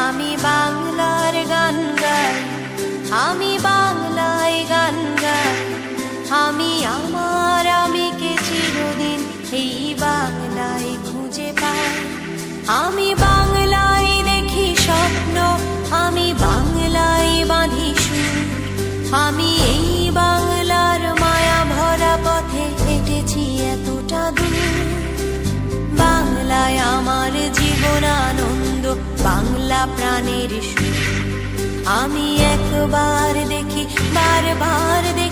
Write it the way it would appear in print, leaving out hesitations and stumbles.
আমি বাংলার গান গাই, আমি বাংলায় গান গাই। আমি আমার আমিকে চিরদিন এই বাংলায় খুঁজে পাই। আমি বাংলায় দেখি স্বপ্ন, আমি বাংলায় বাঁধি সুর। আমি এই বাংলার মায়া ভরা পথে হেঁটেছি এতটা দূর। বাংলায় আমার জীবন আনন্দ, বাংলা প্রাণের সুর। আমি একবার দেখি বারবার দেখি